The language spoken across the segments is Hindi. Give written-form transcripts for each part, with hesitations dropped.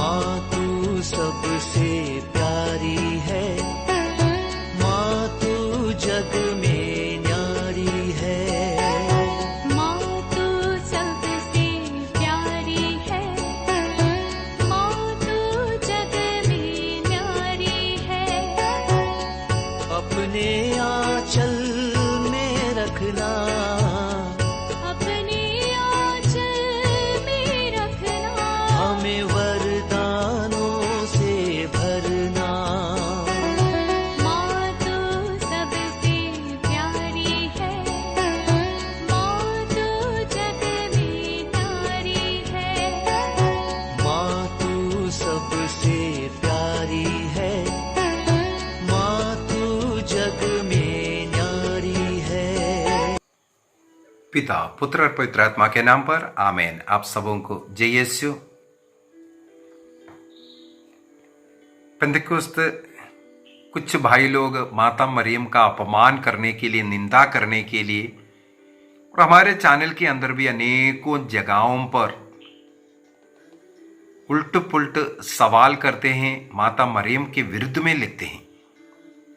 माँ तू सबसे प्यारी है, माँ तू जग में न्यारी है। माँ तू सबसे प्यारी है, माँ तू जग में न्यारी है। अपने आंचल में रखना, अपने आंचल में रखना। हमें वरदानों से भरना। माँ तू सबसे प्यारी है, माँ तू जग में न्यारी है। माँ तू सबसे प्यारी है, माँ तू जग में न्यारी है। पिता, पुत्र और पवित्र आत्मा के नाम पर आमीन। आप सबों को जय यीशु। पेंतेकोस्त कुछ भाई लोग माता मरियम का अपमान करने के लिए, निंदा करने के लिए, और हमारे चैनल के अंदर भी अनेकों जगहों पर उल्ट पुल्ट सवाल करते हैं, माता मरियम के विरुद्ध में लिखते हैं।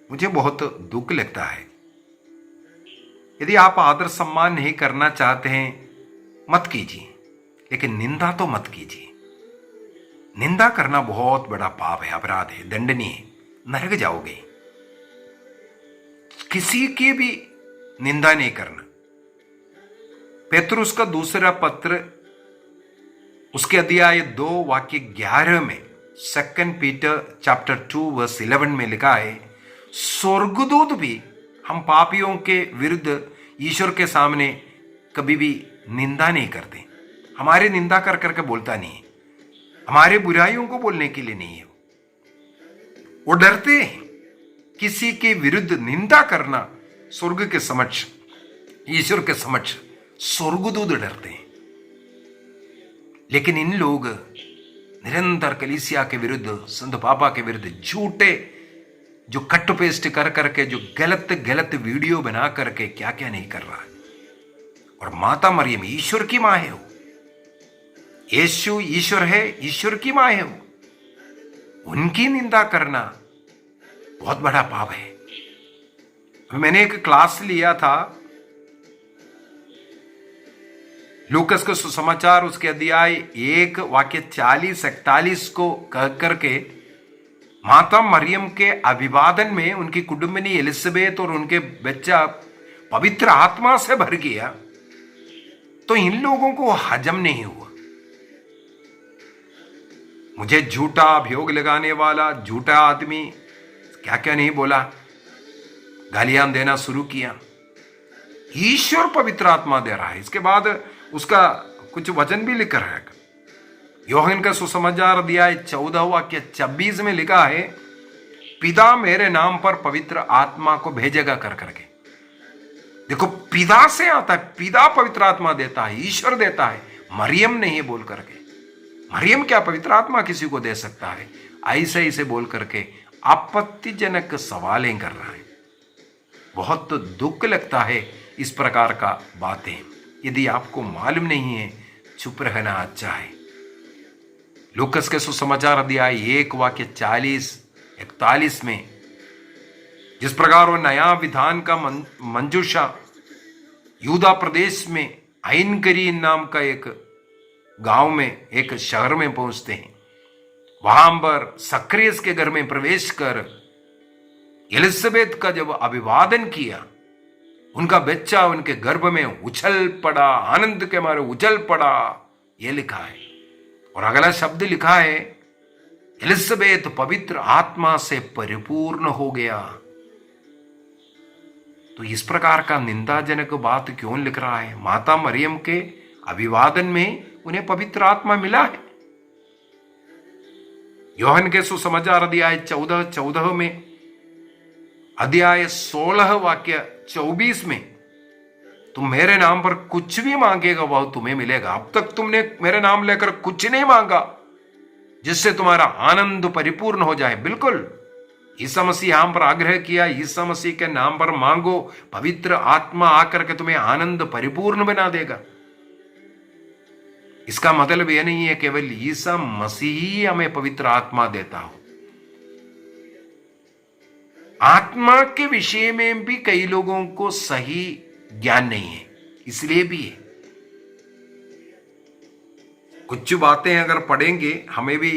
मुझे बहुत दुख लगता है। यदि आप आदर सम्मान नहीं करना चाहते हैं, मत कीजिए, लेकिन निंदा तो मत कीजिए। निंदा करना बहुत बड़ा पाप है, अपराध है, दंडनीय है, नरक जाओगे। किसी की भी निंदा नहीं करना। पेतरुस का दूसरा पत्र उसके अध्याय 2 वाक्य 11 में, 2 पीटर चैप्टर 2 वर्स 11 में लिखा है, स्वर्गदूत भी हम पापियों के विरुद्ध ईश्वर के सामने कभी भी निंदा नहीं करते। हमारी निंदा कर करके बोलता नहीं है, हमारे बुराइयों को बोलने के लिए नहीं है। वो डरते हैं किसी के विरुद्ध निंदा करना। स्वर्ग के समक्ष, ईश्वर के समक्ष स्वर्गदूत डरते हैं। लेकिन इन लोग निरंतर कलीसिया के विरुद्ध, संत पापा के विरुद्ध झूठे जो कट पेस्ट कर करके, जो गलत गलत वीडियो बना करके क्या क्या नहीं कर रहा है। और माता मरियम ईश्वर की मां है। वो यीशु ईश्वर है, ईश्वर की मां है। वो उनकी निंदा करना बहुत बड़ा पाप है। मैंने एक क्लास लिया था, लूकस का सुसमाचार उसके अध्याय 1 वाक्य 40-41 को कह करके माता मरियम के अभिवादन में उनकी कुटुंबिनी एलिजाबेथ और उनके बच्चा पवित्र आत्मा से भर गया, तो इन लोगों को हजम नहीं हुआ। मुझे झूठा अभियोग लगाने वाला झूठा आदमी क्या क्या नहीं बोला, गालियां देना शुरू किया। ईश्वर पवित्र आत्मा दे रहा है। इसके बाद उसका कुछ वचन भी लिख रहा है। योहन का सुसमाचार अध्याय 14 वाक्य 26 में लिखा है, पिता मेरे नाम पर पवित्र आत्मा को भेजेगा कर करके। देखो, पिता से आता है, पिता पवित्र आत्मा देता है, ईश्वर देता है, मरियम नहीं बोल करके। मरियम क्या पवित्र आत्मा किसी को दे सकता है? ऐसे ऐसे बोल करके आपत्तिजनक सवालें कर रहा है। बहुत दुख लगता है इस प्रकार का बातें। यदि आपको मालूम नहीं है, चुप रहना अच्छा है। लूकस के सुसमाचार अध्याय 1 वाक्य 40-41 में जिस प्रकार वो नया विधान का मंजूषा यूदा प्रदेश में आइनकरीन नाम का एक गांव में, एक शहर में पहुंचते हैं। वहां पर सक्रियस के घर में प्रवेश कर एलिजाबेथ का जब अभिवादन किया, उनका बच्चा उनके गर्भ में उछल पड़ा, आनंद के मारे उछल पड़ा, यह लिखा है। और अगला शब्द लिखा है, एलिजाबेथ पवित्र आत्मा से परिपूर्ण हो गया। तो इस प्रकार का निंदाजनक बात क्यों लिख रहा है? माता मरियम के अभिवादन में उन्हें पवित्र आत्मा मिला है। योहन के सुसमाचार अध्याय 14 में, अध्याय 16 वाक्य 24 में, तुम मेरे नाम पर कुछ भी मांगेगा वह तुम्हें मिलेगा। अब तक तुमने मेरे नाम लेकर कुछ नहीं मांगा जिससे तुम्हारा आनंद परिपूर्ण हो जाए। बिल्कुल ईसा मसीह यहां पर आग्रह किया, ईसा मसीह के नाम पर मांगो, पवित्र आत्मा आकर के तुम्हें आनंद परिपूर्ण बना देगा। इसका मतलब यह नहीं है केवल ईसा मसीह ही हमें पवित्र आत्मा देता हो। आत्मा के विषय में भी कई लोगों को सही ज्ञान नहीं है, इसलिए भी है। कुछ बातें अगर पढ़ेंगे हमें भी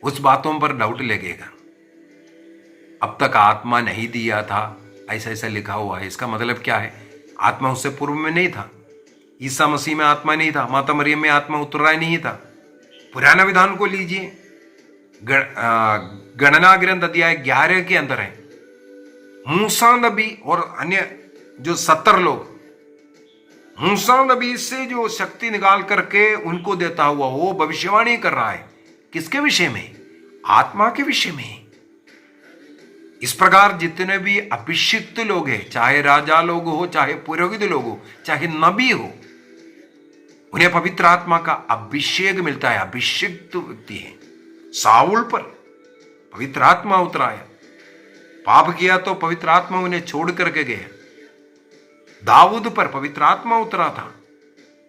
उस बातों पर डाउट लगेगा। अब तक आत्मा नहीं दिया था, ऐसा ऐसा लिखा हुआ है, इसका मतलब क्या है? आत्मा उससे पूर्व में नहीं था। ईसा मसीह में आत्मा नहीं था, माता मरियम में आत्मा उतरा ही नहीं था। पुराना विधान को लीजिए, गणना ग्रंथ अध्याय 11 के अंदर है, मूसा नबी और अन्य जो 70 लोग, मूसा नबी से जो शक्ति निकाल करके उनको देता हुआ वो भविष्यवाणी कर रहा है। किसके विषय में? आत्मा के विषय में। इस प्रकार जितने भी अभिषिक्त लोग हैं, चाहे राजा लोग हो, चाहे पुरोहित लोग हो, चाहे नबी हो, उन्हें पवित्र आत्मा का अभिषेक मिलता है। अभिषिक्त व्यक्ति है। साउल पर पवित्र आत्मा उतराया, पाप किया तो पवित्र आत्मा उन्हें छोड़ करके गया। दाऊद पर पवित्र आत्मा उतरा था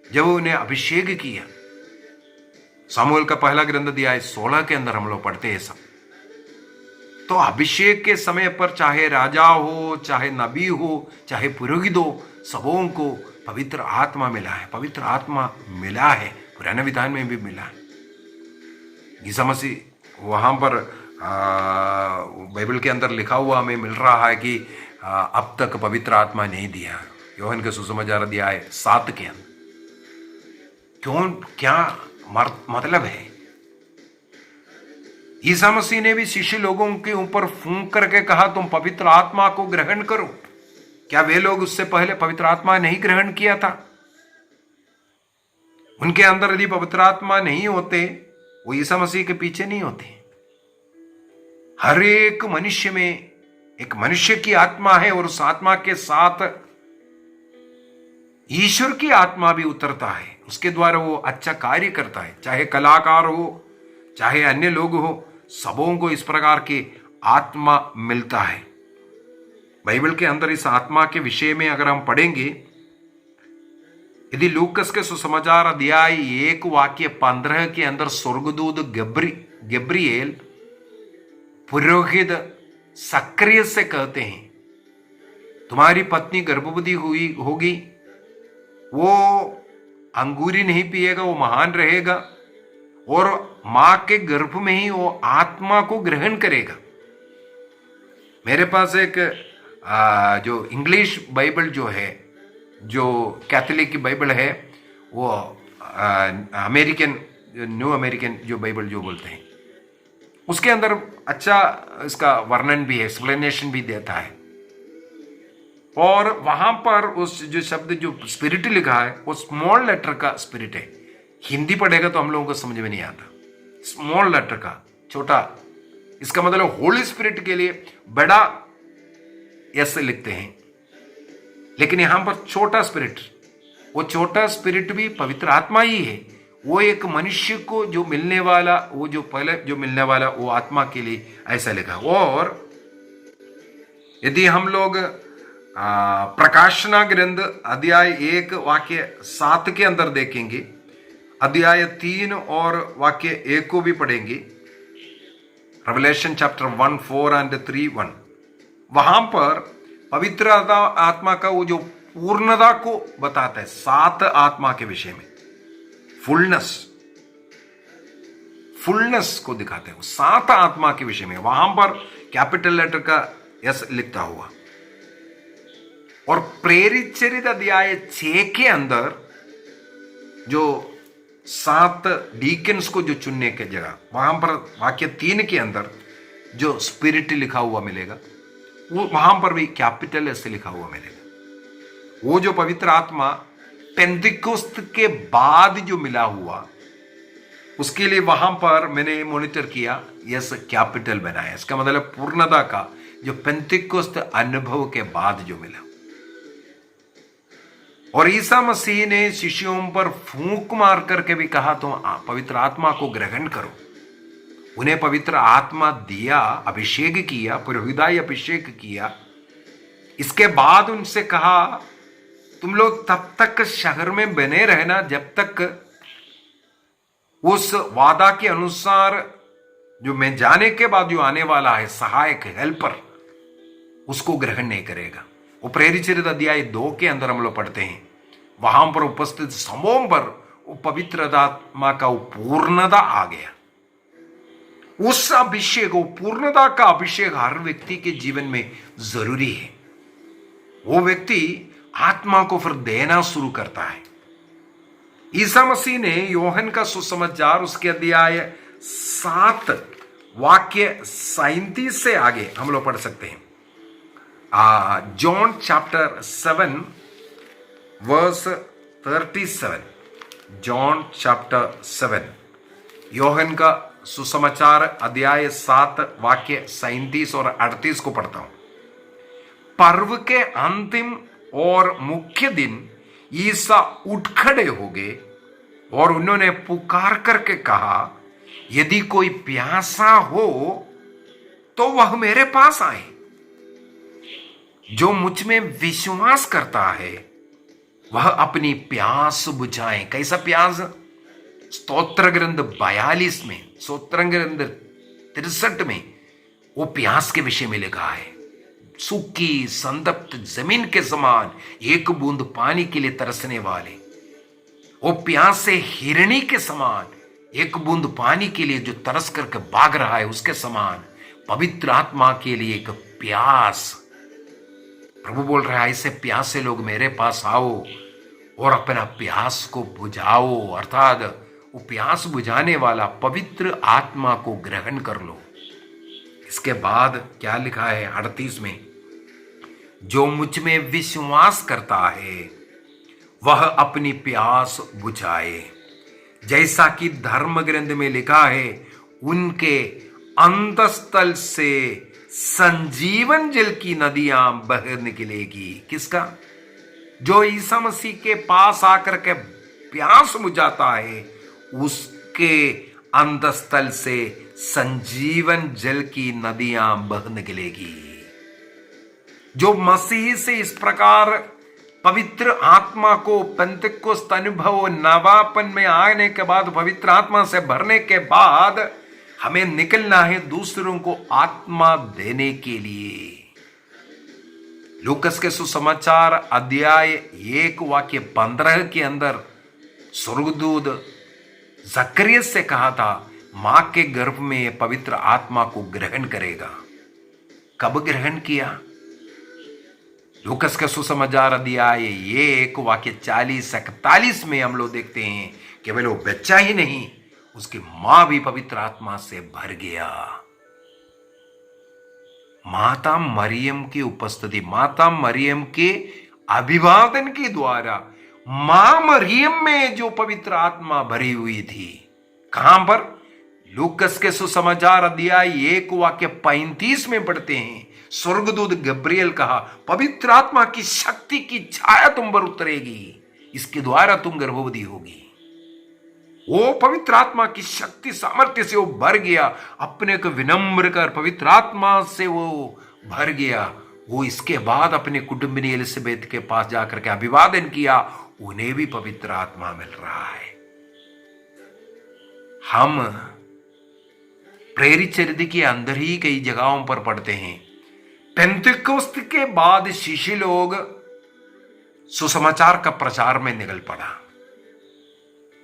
जब उन्हें अभिषेक किया। सामुएल का पहला ग्रंथ अध्याय 16 के अंदर हम लोग पढ़ते हैं सब। तो अभिषेक के समय पर चाहे राजा हो, चाहे नबी हो, चाहे पुरोहित हो, सबों को पवित्र आत्मा मिला है। पवित्र आत्मा मिला है, पुराने विधान में भी मिला है। ईसा मसीह वहां पर बाइबल के अंदर लिखा हुआ हमें मिल रहा है कि अब तक पवित्र आत्मा नहीं दिया। योहन के सुसमाचार अध्याय 7 के अंदर। क्यों, क्या मतलब है? ईसा मसीह ने भी शिष्य लोगों के ऊपर फूंक करके कहा तुम पवित्र आत्मा को ग्रहण करो। क्या वे लोग उससे पहले पवित्र आत्मा नहीं ग्रहण किया था? उनके अंदर यदि पवित्र आत्मा नहीं होते, वो ईसा मसीह के पीछे नहीं होते। हर एक मनुष्य में एक मनुष्य की आत्मा है और उस आत्मा के साथ ईश्वर की आत्मा भी उतरता है। उसके द्वारा वो अच्छा कार्य करता है। चाहे कलाकार हो, चाहे अन्य लोग हो, सबों को इस प्रकार की आत्मा मिलता है। बाइबल के अंदर इस आत्मा के विषय में अगर हम पढ़ेंगे, यदि लूकस के सुसमाचार अध्याय 1 वाक्य 15 के अंदर स्वर्गदूत गब्रिएल पुरोहित सक्रिय से कहते हैं तुम्हारी पत्नी गर्भवती हुई होगी, वो अंगूरी नहीं पिएगा, वो महान रहेगा और मां के गर्भ में ही वो आत्मा को ग्रहण करेगा। मेरे पास एक जो इंग्लिश बाइबल जो है, जो कैथोलिक की बाइबल है, वो अमेरिकन, न्यू अमेरिकन जो बाइबल जो बोलते हैं, उसके अंदर अच्छा इसका वर्णन भी है, एक्सप्लेनेशन भी देता है। और वहां पर उस जो शब्द जो स्पिरिट लिखा है वो स्मॉल लेटर का स्पिरिट है। हिंदी पढ़ेगा तो हम लोगों को समझ में नहीं आता। स्मॉल लेटर का छोटा, इसका मतलब होली स्पिरिट के लिए बड़ा एस लिखते हैं, लेकिन यहां पर छोटा स्पिरिट, वो छोटा स्पिरिट भी पवित्र आत्मा ही है। वो एक मनुष्य को जो मिलने वाला, वो जो पहले जो मिलने वाला वो आत्मा के लिए ऐसा लिखा। और यदि हम लोग प्रकाशना ग्रंथ अध्याय 1 वाक्य 7 के अंदर देखेंगे, अध्याय 3 और वाक्य 1 को भी पढ़ेंगे, रेवलेशन चैप्टर 1, 4 एंड 3, 1, वहां पर पवित्र आत्मा का वो जो पूर्णता को बताता है, 7 आत्मा के विषय में फुलनेस को दिखाते हैं, 7 आत्मा के विषय में। वहां पर कैपिटल लेटर का एस लिखता हुआ। और प्रेरित चरित अध्याय 6 के अंदर जो 7 डीकन्स को जो चुनने की जगह, वहां पर वाक्य 3 के अंदर जो स्पिरिट लिखा हुआ मिलेगा, वो वहां पर भी कैपिटल एस लिखा हुआ मिलेगा। वो जो पवित्र आत्मा पेंतिकोस्त के बाद जो मिला हुआ, उसके लिए वहां पर मैंने मॉनिटर किया, यस कैपिटल बनाया। इसका मतलब पूर्णता का जो पेंतिकोस्त अनुभव के बाद जो मिला। और ईसा मसीह ने शिष्यों पर फूंक मार करके भी कहा तुम पवित्र आत्मा को ग्रहण करो। उन्हें पवित्र आत्मा दिया, अभिषेक किया, पुरोहिताई अभिषेक किया। इसके बाद उनसे कहा तुम लोग तब तक शहर में बने रहना जब तक उस वादा के अनुसार जो मैं जाने के बाद जो आने वाला है सहायक हेल्पर, उसको ग्रहण नहीं करेगा। वो प्रेरित चरित्र अध्याय 2 के अंदर हम लोग पढ़ते हैं, वहां पर उपस्थित समूह पर वो पवित्र आत्मा का वो पूर्णता आ गया। उस अभिषेक, वो पूर्णता का अभिषेक हर व्यक्ति के जीवन में जरूरी है। वो व्यक्ति आत्मा को फिर देना शुरू करता है। ईसा मसीह ने योहन का सुसमाचार उसके अध्याय 7 वाक्य 37 से आगे हम लोग पढ़ सकते हैं। John chapter 7 verse 37, John chapter 7, योहन का सुसमाचार अध्याय 7 वाक्य 37 और 38 को पढ़ता हूं। पर्व के अंतिम और मुख्य दिन ईसा उठ खड़े हो गए और उन्होंने पुकार करके कहा, यदि कोई प्यासा हो तो वह मेरे पास आए। जो मुझ में विश्वास करता है वह अपनी प्यास बुझाए। कैसा प्यास? स्तोत्र ग्रंथ 42 में, स्तोत्र ग्रंथ 63 में वो प्यास के विषय में लिखा है, सूखी संतप्त जमीन के समान एक बूंद पानी के लिए तरसने वाले, वो प्यास से हिरणी के समान एक बूंद पानी के लिए जो तरस करके भाग रहा है उसके समान पवित्र आत्मा के लिए एक प्यास। प्रभु बोल रहा है, ऐसे प्यासे लोग मेरे पास आओ और अपना प्यास को बुझाओ, अर्थात वो प्यास बुझाने वाला पवित्र आत्मा को ग्रहण कर लो। इसके बाद क्या लिखा है 38 में, जो मुझ में विश्वास करता है वह अपनी प्यास बुझाए, जैसा कि धर्म ग्रंथ में लिखा है, उनके अंतस्थल से संजीवन जल की नदियां बह निकलेगी। किसका? जो ईसा मसीह के पास आकर के प्यास बुझाता है, उसके अंतस्थल से संजीवन जल की नदियां बह निकलेगी। जो मसीह से इस प्रकार पवित्र आत्मा को पेंतेकोस्त अनुभव नवापन में आने के बाद, पवित्र आत्मा से भरने के बाद हमें निकलना है दूसरों को आत्मा देने के लिए। लूकस के सुसमाचार अध्याय 1 वाक्य 15 के अंदर स्वर्गदूत जकरिया से कहा था, मां के गर्भ में पवित्र आत्मा को ग्रहण करेगा। कब ग्रहण किया? लूकस के सुसमाचार अध्याय 1 वाक्य 40-41 में हम लोग देखते हैं, केवल वो बच्चा ही नहीं, उसकी मां भी पवित्र आत्मा से भर गया। माता मरियम की उपस्थिति, माता मरियम के अभिवादन के द्वारा मां मरियम में जो पवित्र आत्मा भरी हुई थी, कहां पर? लूकस के सुसमाचार अध्याय 1 वाक्य 35 में पढ़ते हैं, स्वर्गदूत गब्रियल कहा, पवित्र आत्मा की शक्ति की छाया तुम पर उतरेगी, इसके द्वारा तुम गर्भवती होगी। वो पवित्र आत्मा की शक्ति सामर्थ्य से वो भर गया, अपने को विनम्र कर पवित्र आत्मा से वो भर गया। वो इसके बाद अपने कुटुंबिनी एलिजाबेथ के पास जाकर के अभिवादन किया, उन्हें भी पवित्र आत्मा मिल रहा है। हम प्रेरित चरित्र के अंदर ही कई जगहों पर पढ़ते हैं, पेंतेकोस्त के बाद शिष्य लोग सुसमाचार का प्रचार में निकल पड़ा।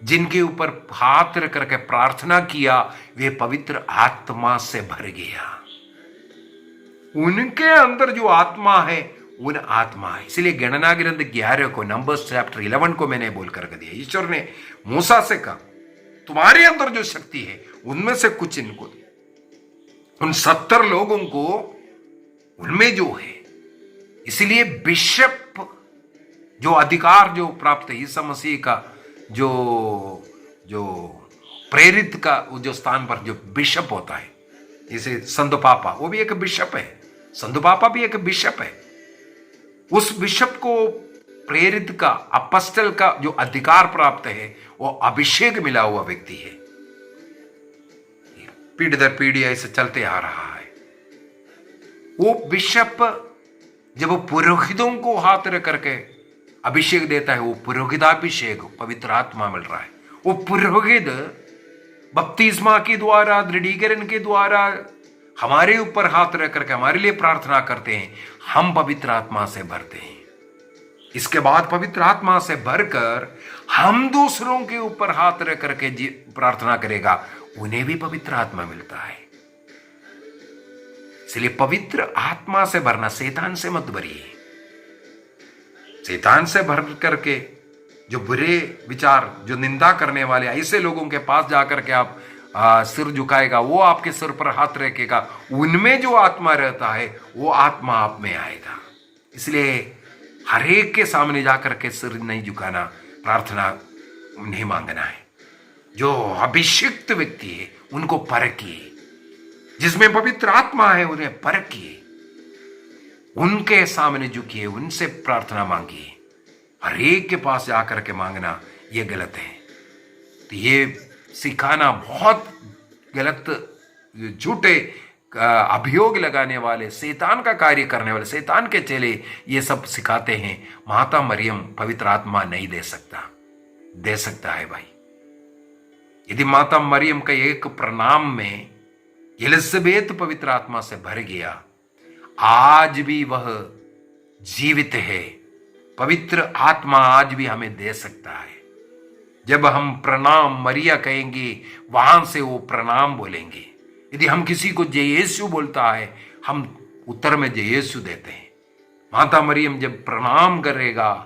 जिनके ऊपर हाथ रख करके प्रार्थना किया, वे पवित्र आत्मा से भर गया। उनके अंदर जो आत्मा है, उन आत्मा है। इसलिए गणना ग्रंथ 11 को, नंबर्स चैप्टर 11 को मैंने बोल करके दिया। ईश्वर ने मूसा से कहा, तुम्हारे अंदर जो शक्ति है उनमें से कुछ इनको दे। उन 70 लोगों को उनमें जो है, इसलिए बिशप जो अधिकार जो प्राप्त है, ईसा मसीह का जो प्रेरित का जो स्थान पर जो बिशप होता है, जैसे संत पापा, वो भी एक बिशप है, संत पापा भी एक बिशप है। उस बिशप को प्रेरित का, अपस्टल का जो अधिकार प्राप्त है, वो अभिषेक मिला हुआ व्यक्ति है। पीढ़ी दर पीढ़ी ऐसे चलते आ रहा है। वो बिशप जब पुरोहितों को हाथ रख करके अभिषेक देता है, वो पुरोहिताभिषेक पवित्र आत्मा मिल रहा है। वो पुरोहित बपतिस्मा के द्वारा, दृढ़ीकरण के द्वारा हमारे ऊपर हाथ रख करके हमारे लिए प्रार्थना करते हैं, हम पवित्र आत्मा से भरते हैं। इसके बाद पवित्र आत्मा से भरकर हम दूसरों के ऊपर हाथ रख करके प्रार्थना करेगा, उन्हें भी पवित्र आत्मा मिलता है। इसलिए पवित्र आत्मा से भरना, शैतान से मत भरिए। शैतान से भर करके जो बुरे विचार, जो निंदा करने वाले ऐसे लोगों के पास जाकर के आप सिर झुकाएगा, वो आपके सिर पर हाथ रखेगा, उनमें जो आत्मा रहता है वो आत्मा आप में आएगा। इसलिए हर एक के सामने जाकर के सिर नहीं झुकाना, प्रार्थना नहीं मांगना है। जो अभिषिक्त व्यक्ति है उनको परखिए, जिसमें पवित्र आत्मा है उन्हें परखिए, उनके सामने झुकिए, उनसे प्रार्थना मांगिए। हर एक के पास जाकर के मांगना ये गलत है। तो ये सिखाना बहुत गलत, झूठे अभियोग लगाने वाले, शैतान का कार्य करने वाले, शैतान के चेले ये सब सिखाते हैं। माता मरियम पवित्र आत्मा नहीं दे सकता है भाई। यदि माता मरियम का एक प्रणाम में एलिज़ाबेथ पवित्र आत्मा से भर गया, आज भी वह जीवित है। पवित्र आत्मा आज भी हमें दे सकता है। जब हम प्रणाम मरिया कहेंगे, वहां से वो प्रणाम बोलेंगे। यदि हम किसी को जय यीशु बोलता है, हम उत्तर में जय यीशु देते हैं। माता मरियम जब प्रणाम करेगा,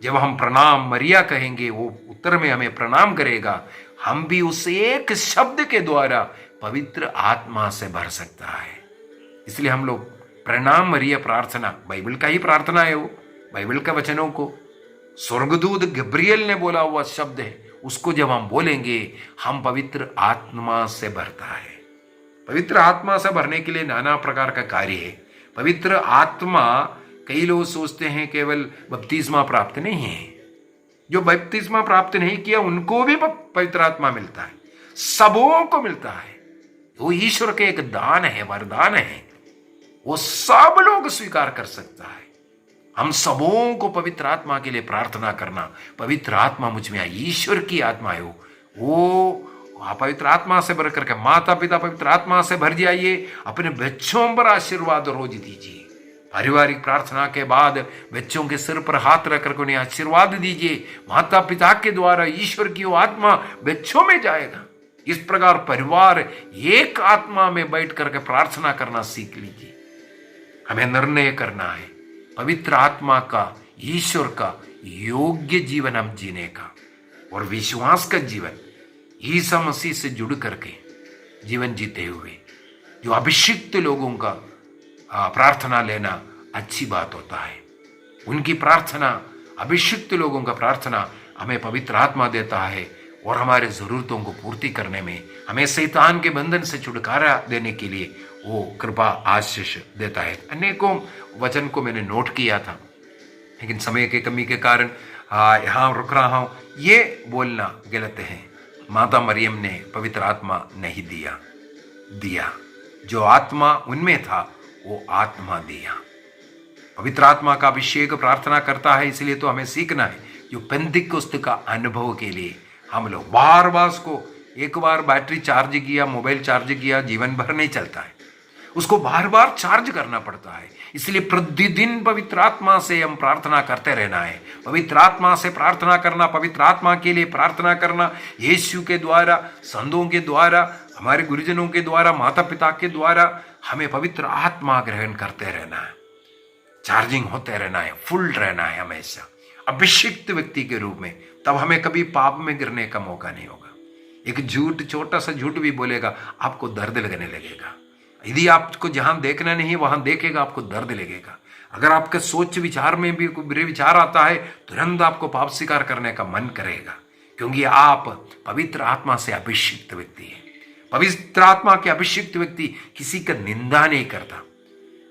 जब हम प्रणाम मरिया कहेंगे, वो उत्तर में हमें प्रणाम करेगा। हम भी उस एक शब्द के द्वारा पवित्र आत्मा से भर सकता है। इसलिए हम लोग प्रणाम मरिया प्रार्थना, बाइबल का ही प्रार्थना है वो, बाइबल के वचनों को स्वर्गदूत गब्रियल ने बोला हुआ शब्द है, उसको जब हम बोलेंगे हम पवित्र आत्मा से भरता है। पवित्र आत्मा से भरने के लिए नाना प्रकार का कार्य है। पवित्र आत्मा, कई लोग सोचते हैं केवल बपतिस्मा प्राप्त नहीं है। जो बपतिस्मा प्राप्त नहीं किया उनको भी पवित्र आत्मा मिलता है, सबों को मिलता है। वो ईश्वर के एक दान है, वरदान है, वो सब लोग स्वीकार कर सकता है। हम सबों को पवित्र आत्मा के लिए प्रार्थना करना, पवित्र आत्मा मुझ में आई, ईश्वर की आत्मा है वो पवित्र आत्मा से भर करके, माता पिता पवित्र आत्मा से भर जाइए, अपने बच्चों पर आशीर्वाद रोज दीजिए। पारिवारिक प्रार्थना के बाद बच्चों के सिर पर हाथ रख करके उन्हें आशीर्वाद दीजिए। माता पिता के द्वारा ईश्वर की वो आत्मा बच्चों में जाएगा। इस प्रकार परिवार एक आत्मा में बैठ करके प्रार्थना करना सीख लीजिए। हमें निर्णय करना है पवित्र आत्मा का, ईश्वर का योग्य जीवन हम जीने का, और विश्वास का जीवन ईसा मसीह से जुड़ करके जीवन जीते हुए। जो अभिषिक्त लोगों का प्रार्थना लेना अच्छी बात होता है। उनकी प्रार्थना, अभिषिक्त लोगों का प्रार्थना हमें पवित्र आत्मा देता है और हमारे जरूरतों को पूर्ति करने में, हमें शैतान के बंधन से छुटकारा देने के लिए वो कृपा आशीष देता है। अनेकों वचन को मैंने नोट किया था, लेकिन समय की कमी के कारण यहाँ रुक रहा हूँ। ये बोलना गलत है, माता मरियम ने पवित्र आत्मा नहीं दिया। जो आत्मा उनमें था वो आत्मा दिया। पवित्र आत्मा का अभिषेक प्रार्थना करता है। इसलिए तो हमें सीखना है, जो पेंतिकोस्त का अनुभव के लिए हम लोग बार बार उसको, एक बार बैटरी चार्ज किया, मोबाइल चार्ज किया, जीवन भर नहीं चलता है, उसको बार बार चार्ज करना पड़ता है। इसलिए प्रतिदिन पवित्र आत्मा से हम प्रार्थना करते रहना है। पवित्र आत्मा से प्रार्थना करना, पवित्र आत्मा के लिए प्रार्थना करना, यीशु के द्वारा, संतों के द्वारा, हमारे गुरुजनों के द्वारा, माता पिता के द्वारा हमें पवित्र आत्मा ग्रहण करते रहना है, चार्जिंग होते रहना है, फुल रहना है हमेशा अभिषिक्त व्यक्ति के रूप में। तब हमें कभी पाप में गिरने का मौका नहीं होगा। एक झूठ, छोटा सा झूठ भी बोलेगा, आपको दर्द लगने लगेगा। यदि आपको जहां देखना नहीं वहां देखेगा, आपको दर्द लगेगा। अगर आपके सोच विचार में भी कोई बुरे विचार आता है, तुरंत आपको पाप स्वीकार करने का मन करेगा, क्योंकि आप पवित्र आत्मा से अभिषिक्त व्यक्ति हैं। पवित्र आत्मा के अभिषिक्त व्यक्ति किसी का निंदा नहीं करता,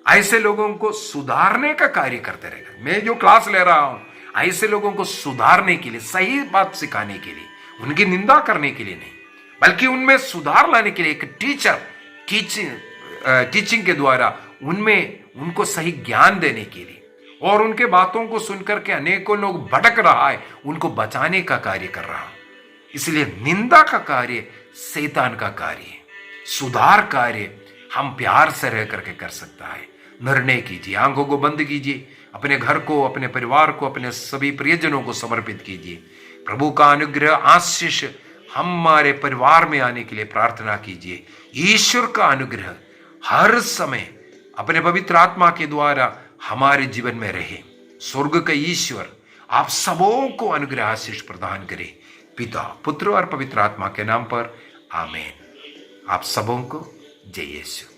ऐसे लोगों को सुधारने का कार्य करते रहेगा। मैं जो क्लास ले रहा हूं, ऐसे लोगों को सुधारने के लिए, सही बात सिखाने के लिए, उनकी निंदा करने के लिए नहीं, बल्कि उनमें सुधार लाने के लिए एक टीचर टीचिंग के द्वारा उनको सही ज्ञान देने के लिए, और उनके बातों को सुनकर के अनेकों लोग भटक रहा है, उनको बचाने का कार्य कर रहा हूं। इसलिए निंदा का कार्य शैतान का कार्य है, सुधार कार्य हम प्यार से रह करके कर सकता है। निर्णय कीजिए, आंखों को बंद कीजिए, अपने घर को, अपने परिवार को, अपने सभी प्रियजनों को समर्पित कीजिए। प्रभु का अनुग्रह, आशीष हमारे परिवार में आने के लिए प्रार्थना कीजिए। ईश्वर का अनुग्रह हर समय अपने पवित्र आत्मा के द्वारा हमारे जीवन में रहे। स्वर्ग का ईश्वर आप सबों को अनुग्रह आशीष प्रदान करे, पिता, पुत्र और पवित्र आत्मा के नाम पर, आमीन। आप सबों को जय यीशु।